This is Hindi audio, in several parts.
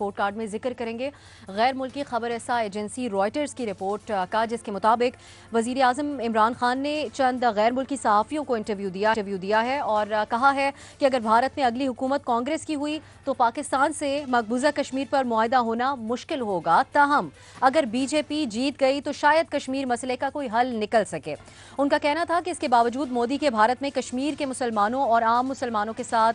रिपोर्ट कार्ड में जिक्र करेंगे गैर मुल्की खबर रसा एजेंसी रॉयटर्स की रिपोर्ट का, जिसके मुताबिक वज़ीर आज़म इमरान खान ने चंद गैर मुल्की सहाफ़ियों को इंटरव्यू दिया है और कहा है कि अगर भारत में अगली हुकूमत कांग्रेस की हुई तो पाकिस्तान से मकबूजा कश्मीर पर मुआहदा होना मुश्किल होगा। ताहम अगर बीजेपी जीत गई तो शायद कश्मीर मसले का कोई हल निकल सके। उनका कहना था कि इसके बावजूद मोदी के भारत में कश्मीर के मुसलमानों और आम मुसलमानों के साथ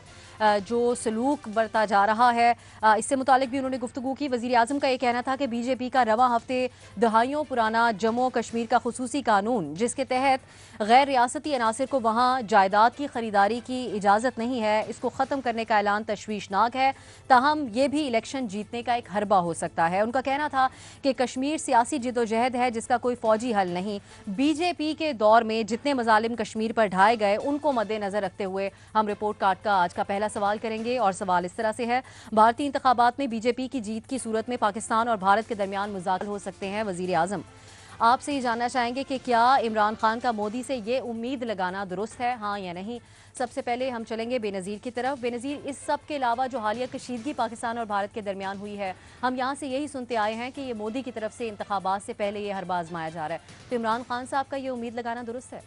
जो सलूक बरता जा रहा है, इससे मुतालिक भी उन्होंने गुफ्तगू की। वज़ीर आज़म का यह कहना था कि बीजेपी का रवां हफ्ते दहाइयों पुराना जम्मू कश्मीर का खुसूसी कानून, जिसके तहत गैर रियासती अनासर को वहाँ जायदाद की खरीदारी की इजाज़त नहीं है, इसको ख़त्म करने का ऐलान तशवीशनाक है। ताहम ये भी इलेक्शन जीतने का एक हरबा हो सकता है। उनका कहना था कि कश्मीर सियासी जिदोजहद है जिसका कोई फौजी हल नहीं। बीजेपी के दौर में जितने मजालिम कश्मीर पर ढाए गए उनको मद्देनजर रखते हुए हम रिपोर्ट कार्ड का आज का पहला सवाल करेंगे और सवाल इस तरह से है, भारतीय इंतखाबात में बीजेपी की जीत की सूरत में पाकिस्तान और भारत के दरमियान मुज़ाकर हो सकते हैं। वज़ीर आज़म, आपसे ये जानना चाहेंगे कि क्या इमरान खान का मोदी से ये उम्मीद लगाना दुरुस्त है, हाँ या नहीं। सबसे पहले हम चलेंगे बेनज़ीर की तरफ। बेनज़ीर, इस सब के अलावा जो हालिया कशीदगी पाकिस्तान और भारत के दरमियान हुई है, हम यहाँ से यही सुनते आए हैं कि ये मोदी की तरफ से इंतखाबात से पहले ये हरबा आजमाया जा रहा है, तो इमरान खान साहब का ये उम्मीद लगाना दुरुस्त है?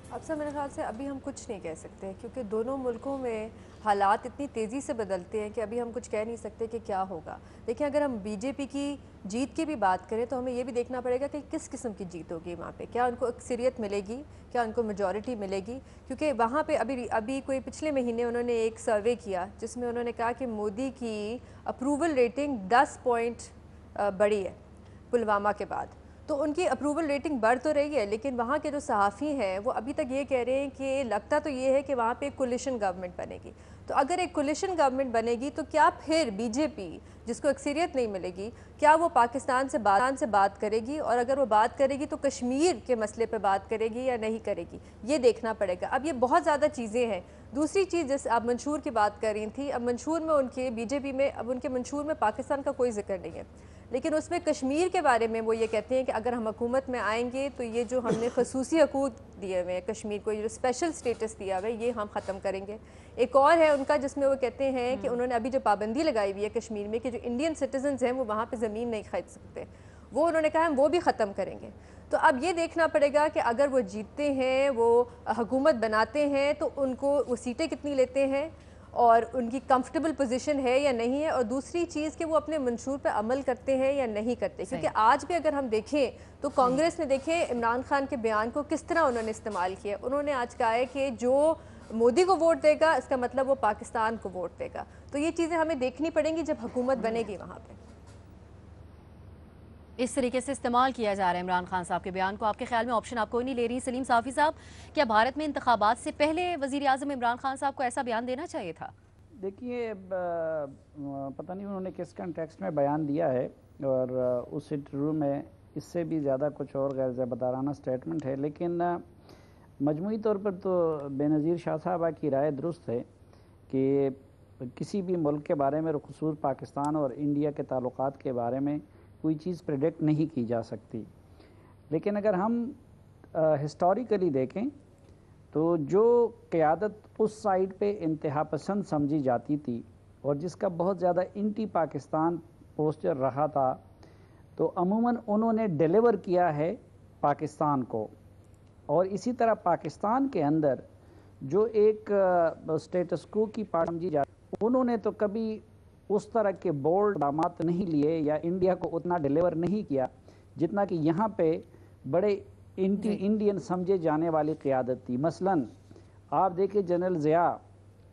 अब सर मेरे ख्याल से अभी हम कुछ नहीं कह सकते क्योंकि दोनों मुल्कों में हालात इतनी तेज़ी से बदलते हैं कि अभी हम कुछ कह नहीं सकते कि क्या होगा। देखिए, अगर हम बीजेपी की जीत की भी बात करें तो हमें ये भी देखना पड़ेगा कि किस किस्म की जीत होगी वहाँ पे। क्या उनको अक्सरियत मिलेगी, क्या उनको मेजॉरिटी मिलेगी? क्योंकि वहाँ पे अभी कोई पिछले महीने उन्होंने एक सर्वे किया जिसमें उन्होंने कहा कि मोदी की अप्रूवल रेटिंग 10 पॉइंट बढ़ी है पुलवामा के बाद। तो उनकी अप्रूवल रेटिंग बढ़ तो रही है, लेकिन वहाँ के जो सहाफ़ी हैं वो अभी तक ये कह रहे हैं कि लगता तो ये है कि वहाँ पे एक कोलिशन गवर्नमेंट बनेगी। तो अगर एक कोलिशन गवर्नमेंट बनेगी तो क्या फिर बीजेपी, जिसको अक्सरियत नहीं मिलेगी, क्या वो पाकिस्तान से बात करेगी? और अगर वो बात करेगी तो कश्मीर के मसले पर बात करेगी या नहीं करेगी, ये देखना पड़ेगा। अब ये बहुत ज़्यादा चीज़ें हैं। दूसरी चीज़, जैसे आप मंशूर की बात कर रही थी, अब मंशूर में उनके बीजेपी में, अब उनके मंशूर में पाकिस्तान का कोई जिक्र नहीं है, लेकिन उसमें कश्मीर के बारे में वो ये कहते हैं कि अगर हम हुकूमत में आएंगे तो ये जो हमने खसूसी हकूक़ दिए हुए हैं कश्मीर को, ये जो स्पेशल स्टेटस दिया हुआ है, ये हम ख़त्म करेंगे। एक और है उनका जिसमें वो कहते हैं कि उन्होंने अभी जो पाबंदी लगाई हुई है कश्मीर में कि जो इंडियन सिटीजन्स हैं वो वहाँ पर ज़मीन नहीं खरीद सकते, वो उन्होंने कहा हम वो भी ख़त्म करेंगे। तो अब ये देखना पड़ेगा कि अगर वो जीतते हैं, वो हुकूमत बनाते हैं, तो उनको वो सीटें कितनी लेते हैं और उनकी कंफर्टेबल पोजीशन है या नहीं है, और दूसरी चीज़ कि वो अपने मंशूर पर अमल करते हैं या नहीं करते। क्योंकि आज भी अगर हम देखें तो कांग्रेस ने, देखें इमरान खान के बयान को किस तरह उन्होंने इस्तेमाल किया। उन्होंने आज कहा है कि जो मोदी को वोट देगा इसका मतलब वो पाकिस्तान को वोट देगा। तो ये चीज़ें हमें देखनी पड़ेंगी जब हुकूमत बनेगी वहाँ पर। इस तरीके से इस्तेमाल किया जा रहा है इमरान खान साहब के बयान को। आपके ख्याल में ऑप्शन आप कोई नहीं ले रही। सलीम साफ़ी साहब, क्या भारत में इंतखाबात से पहले वज़ीर आज़म इमरान खान साहब को ऐसा बयान देना चाहिए था? देखिए, पता नहीं उन्होंने किस कंटेक्स्ट में बयान दिया है, और उस इंटरव्यू में इससे भी ज़्यादा कुछ और गैर ज़िम्मेदाराना स्टेटमेंट है। लेकिन मजमूई तौर पर तो बेनज़ीर शाह साहबा की राय दुरुस्त है कि किसी भी मुल्क के बारे में, ख़ुसूस पाकिस्तान और इंडिया के ताल्लुकात के बारे में कोई चीज़ प्रेडिक्ट नहीं की जा सकती। लेकिन अगर हम हिस्टोरिकली देखें तो जो क़यादत उस साइड पे इंतहा पसंद समझी जाती थी और जिसका बहुत ज़्यादा एंटी पाकिस्तान पोस्चर रहा था, तो अमूमन उन्होंने डिलीवर किया है पाकिस्तान को। और इसी तरह पाकिस्तान के अंदर जो एक स्टेटस को की पार्टी समझी जाती, उन्होंने तो कभी उस तरह के बोल्ड इक़दामात नहीं लिए या इंडिया को उतना डिलीवर नहीं किया जितना कि यहाँ पे बड़े एंटी इंडियन समझे जाने वाली क़यादत थी। मसलन आप देखिए जनरल ज़िया,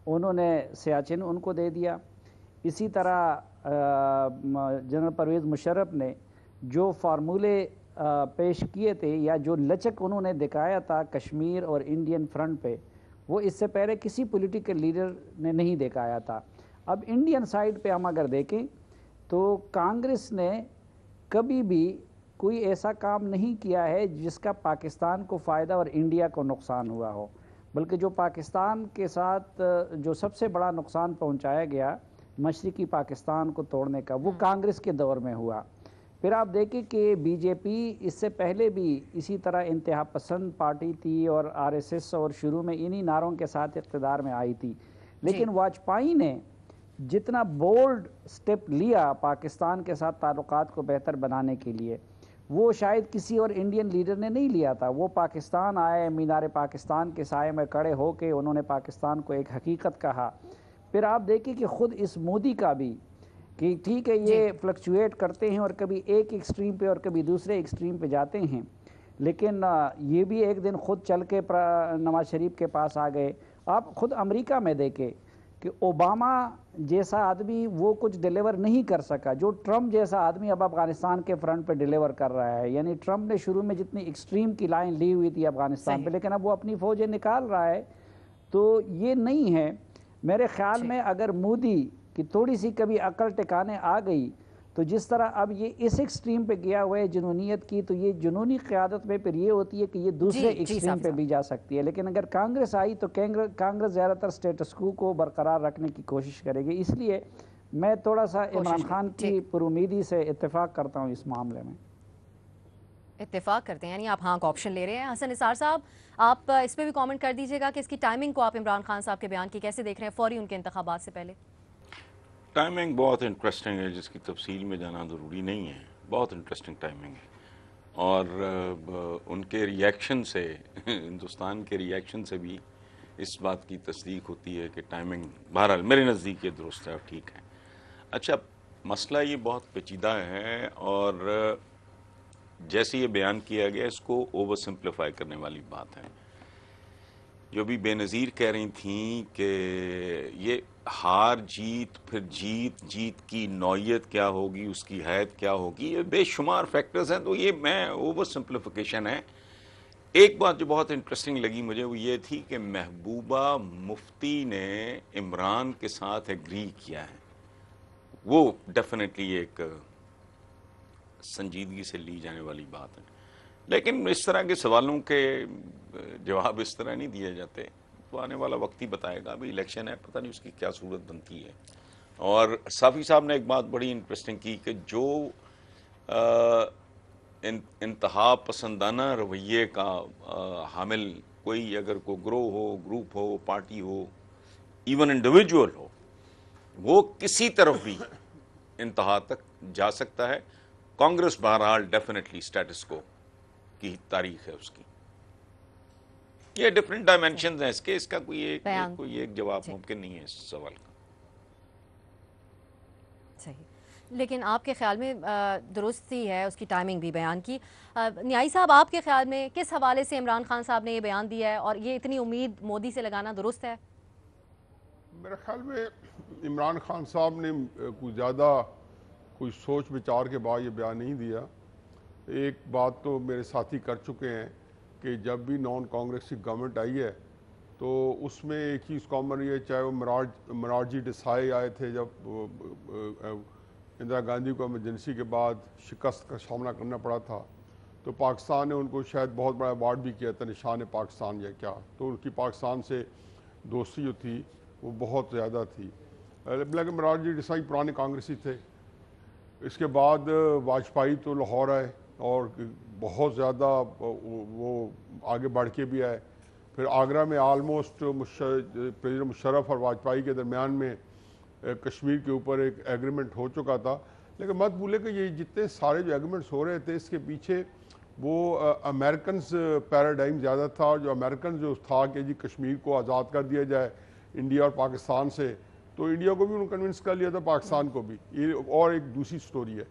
उन्होंने सियाचिन उनको दे दिया। इसी तरह जनरल परवेज़ मुशर्रफ ने जो फार्मूले पेश किए थे या जो लचक उन्होंने दिखाया था कश्मीर और इंडियन फ्रंट पे, वो इससे पहले किसी पॉलिटिकल लीडर ने नहीं दिखाया था। अब इंडियन साइड पे हम अगर देखें तो कांग्रेस ने कभी भी कोई ऐसा काम नहीं किया है जिसका पाकिस्तान को फ़ायदा और इंडिया को नुकसान हुआ हो, बल्कि जो पाकिस्तान के साथ जो सबसे बड़ा नुकसान पहुंचाया गया मशरिकी पाकिस्तान को तोड़ने का, वो कांग्रेस के दौर में हुआ। फिर आप देखें कि बीजेपी इससे पहले भी इसी तरह इंतहा पसंद पार्टी थी और आरएसएस, और शुरू में इन्हीं नारों के साथ इक़्तिदार में आई थी। लेकिन वाजपेयी ने जितना बोल्ड स्टेप लिया पाकिस्तान के साथ ताल्लुकात को बेहतर बनाने के लिए, वो शायद किसी और इंडियन लीडर ने नहीं लिया था। वो पाकिस्तान आए, मीनार पाकिस्तान के साए में खड़े होकर उन्होंने पाकिस्तान को एक हकीकत कहा। फिर आप देखिए कि ख़ुद इस मोदी का भी कि ठीक है ये फ्लक्चुएट करते हैं और कभी एक एक्सट्रीम पे और कभी दूसरे एक्सट्रीम पे जाते हैं, लेकिन ये भी एक दिन खुद चल के नवाज शरीफ के पास आ गए। आप खुद अमेरिका में देखें कि ओबामा जैसा आदमी वो कुछ डिलीवर नहीं कर सका जो ट्रम्प जैसा आदमी अब अफगानिस्तान के फ्रंट पे डिलीवर कर रहा है। यानी ट्रम्प ने शुरू में जितनी एक्सट्रीम की लाइन ली हुई थी अफगानिस्तान पे, लेकिन अब वो अपनी फ़ौजें निकाल रहा है। तो ये नहीं है मेरे ख्याल में, अगर मोदी की थोड़ी सी कभी अकल टिकाने आ गई तो जिस तरह अब ये इस एक्सट्रीम पे गया हुआ है जुनूनियत की, तो ये जुनूनी क़यादत में फिर ये होती है कि ये दूसरे एक्सट्रीम पे भी जा सकती है। लेकिन अगर कांग्रेस आई तो कांग्रेस ज़्यादातर स्टेटस को बरकरार रखने की कोशिश करेगी। इसलिए मैं थोड़ा सा इमरान खान की पुरुमीदी से इत्तेफाक करता हूँ इस मामले में। इत्तेफाक करते हैं, यानी आप हाँ का ऑप्शन ले रहे हैं। हसन निसार साहब, आप इस पर भी कमेंट कर दीजिएगा कि इसकी टाइमिंग को आप इमरान खान साहब के बयान की कैसे देख रहे हैं फौरी उनके इंतखाबात से पहले। टाइमिंग बहुत इंटरेस्टिंग है, जिसकी तफसील में जाना ज़रूरी नहीं है। बहुत इंटरेस्टिंग टाइमिंग है और उनके रिएक्शन से हिंदुस्तान के रिएक्शन से भी इस बात की तस्दीक होती है कि टाइमिंग बहरहाल मेरे नज़दीक ये दुरुस्त है और ठीक है। अच्छा, मसला ये बहुत पेचीदा है और जैसे ये बयान किया गया इसको ओवर सिंप्लीफाई करने वाली बात है। जो भी बेनज़ीर कह रही थी कि ये हार जीत, फिर जीत की नौयत क्या होगी, उसकी हैत क्या होगी, ये बेशुमार फैक्टर्स हैं। तो ये मैं ओवर सिंप्लीफिकेशन है। एक बात जो बहुत इंटरेस्टिंग लगी मुझे वो ये थी कि महबूबा मुफ्ती ने इमरान के साथ एग्री किया है। वो डेफिनेटली एक संजीदगी से ली जाने वाली बात है। लेकिन इस तरह के सवालों के जवाब इस तरह नहीं दिए जाते। तो आने वाला वक्त ही बताएगा। अभी इलेक्शन है, पता नहीं उसकी क्या सूरत बनती है। और साफ़ी साहब ने एक बात बड़ी इंटरेस्टिंग की कि जो इंतहा पसंदाना रवैये का हामिल कोई अगर कोई ग्रोह हो, ग्रुप हो, पार्टी हो, इवन इंडिविजुअल हो, वो किसी तरफ भी इंतहा तक जा सकता है। कांग्रेस बहरहाल डेफिनेटली स्टेटस को की तारीख है उसकी। ये डिफरेंट डायमेंशंस हैं इसके, इसका कोई एक जवाब मुमकिन नहीं है इस सवाल का। सही, लेकिन आपके ख्याल में दुरुस्त ही है उसकी टाइमिंग भी बयान की। न्याई साहब, आपके ख्याल में किस हवाले से इमरान खान साहब ने ये बयान दिया है और ये इतनी उम्मीद मोदी से लगाना दुरुस्त है? मेरे ख्याल में इमरान खान साहब ने कुछ ज़्यादा कोई सोच विचार के बाद ये बयान नहीं दिया। एक बात तो मेरे साथी कर चुके हैं कि जब भी नॉन कांग्रेस की गवर्नमेंट आई है तो उसमें एक चीज़ कॉमन रही है, चाहे वो मोरारजी देसाई आए थे जब इंदिरा गांधी को इमरजेंसी के बाद शिकस्त का सामना करना पड़ा था, तो पाकिस्तान ने उनको शायद बहुत बड़ा अवार्ड भी किया था, निशान पाकिस्तान या क्या। तो उनकी पाकिस्तान से दोस्ती जो थी वो बहुत ज़्यादा थी। लेकिन मोरारजी देसाई पुराने कांग्रेसी थे। इसके बाद वाजपेयी तो लाहौर आए और बहुत ज़्यादा वो आगे बढ़ के भी आए। फिर आगरा में आलमोस्ट प्रेसिडेंट मुशर्रफ और वाजपेयी के दरमियान में कश्मीर के ऊपर एक एग्रीमेंट हो चुका था। लेकिन मत भूले कि ये जितने सारे जो एग्रीमेंट्स हो रहे थे इसके पीछे वो अमेरिकन पैराडाइम ज़्यादा था। और जो अमेरिकन जो था कि जी कश्मीर को आज़ाद कर दिया जाए इंडिया और पाकिस्तान से, तो इंडिया को भी उन्होंने कन्विंस कर लिया था, पाकिस्तान को भी। ये और एक दूसरी स्टोरी है।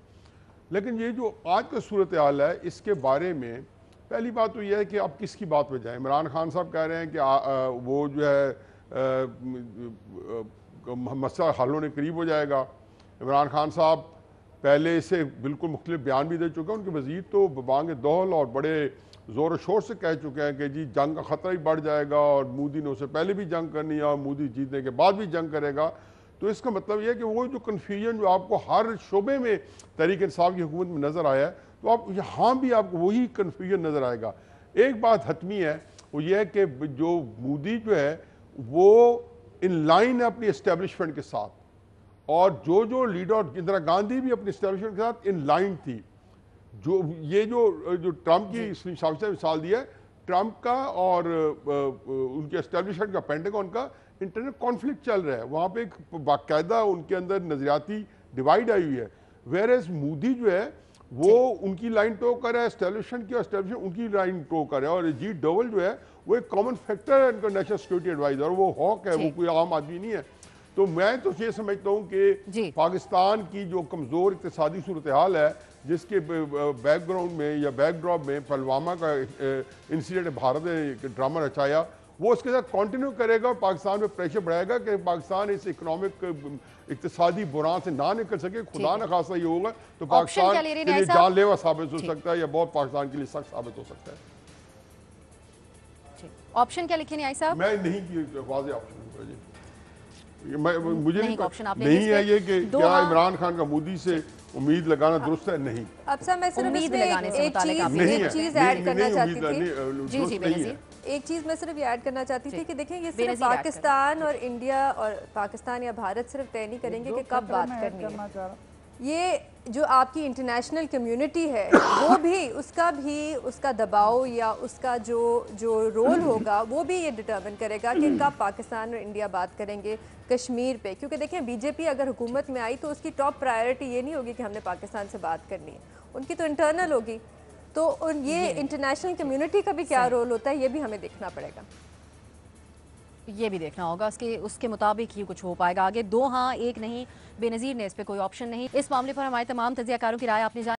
लेकिन ये जो आज का सूरत हाल है इसके बारे में पहली बात तो यह है कि आप किसकी बात पे जाएं। इमरान खान साहब कह रहे हैं कि वो जो है मसला हल होने करीब हो जाएगा। इमरान खान साहब पहले से बिल्कुल मुख्तलिफ बयान भी दे चुके हैं। उनके वज़ीर तो बांग दौल और बड़े ज़ोर शोर से कह चुके हैं कि जी जंग का ख़तरा ही बढ़ जाएगा और मोदी ने उससे पहले भी जंग करनी है और मोदी जीतने के बाद भी जंग करेगा। तो इसका मतलब यह है कि वो जो कन्फ्यूजन जो आपको हर शोबे में तहरीक इंसाफ की हुकूमत में नज़र आया है, तो आप यहाँ भी आपको वही कन्फ्यूजन नज़र आएगा। एक बात हतमी है, वो ये है कि जो मोदी जो है वो इन लाइन है अपनी इस्टेब्लिशमेंट के साथ, और जो लीडर इंदिरा गांधी भी अपनी इस्टेब्लिशमेंट के साथ इन लाइन थी। जो ट्रंप की मिसाल दिया है, ट्रंप का और उनके इस्टेब्लिशमेंट का, पेंटागन का इंटरनल कॉन्फ्लिक्ट चल रहा है, वहाँ पे एक बाकायदा उनके अंदर नजरियाती डिवाइड आई हुई है। वेयर एज मोदी जो है वो उनकी लाइन टो कर रहा है, एस्टेब्लिशमेंट की एस्टेब्लिशमेंट उनकी लाइन टो कर रहा है, और अजीत डोवल जो है वो एक कॉमन फैक्टर है इनका नेशनल सिक्योरिटी एडवाइजर, वो हॉक है, वो कोई आम आदमी नहीं है। तो मैं तो ये समझता हूँ कि पाकिस्तान की जो कमज़ोर इक़्तिसादी सूरत हाल है, जिसके बैकग्राउंड में या बैकड्रॉप में पुलवामा का इंसिडेंट भारत ने ड्रामा रचाया, वो उसके साथ कंटिन्यू करेगा और पाकिस्तान में प्रेशर बढ़ाएगा कि पाकिस्तान इस इकोनॉमिक इक़्तिसादी बुरान से ना निकल सके। खुदा न खासा ये होगा तो पाकिस्तान के लिए जानलेवा साबित हो सकता है, या बहुत पाकिस्तान के लिए सख्त साबित हो सकता है। ऑप्शन क्या लिखे न्याय साहब? मैं नहीं की वाज़ेह ऑप्शन मुझे नहीं है ये कि क्या इमरान खान का मोदी से उम्मीद लगाना दुरुस्त है? नहीं। अब सर मैं सिर्फ इसमें एक चीज ऐड करना चाहती थी। एक चीज़ मैं सिर्फ ये ऐड करना चाहती थी कि देखें, ये सिर्फ पाकिस्तान और इंडिया और पाकिस्तान या भारत सिर्फ तय नहीं करेंगे कि कब बात करनी है। ये जो आपकी इंटरनेशनल कम्युनिटी है वो भी उसका दबाव या उसका जो रोल होगा वो भी ये डिटर्मिन करेगा कि कब पाकिस्तान और इंडिया बात करेंगे कश्मीर पे। क्योंकि देखें, बीजेपी अगर हुकूमत में आई तो उसकी टॉप प्रायोरिटी ये नहीं होगी कि हमने पाकिस्तान से बात करनी है, उनकी तो इंटरनल होगी। तो ये इंटरनेशनल कम्युनिटी का भी क्या रोल होता है ये भी हमें देखना पड़ेगा, ये भी देखना होगा, उसके मुताबिक ही कुछ हो पाएगा आगे। 2 हाँ 1 नहीं, बेनज़ीर ने इस पे कोई ऑप्शन नहीं। इस मामले पर हमारे तमाम तजियाकारों की राय आपने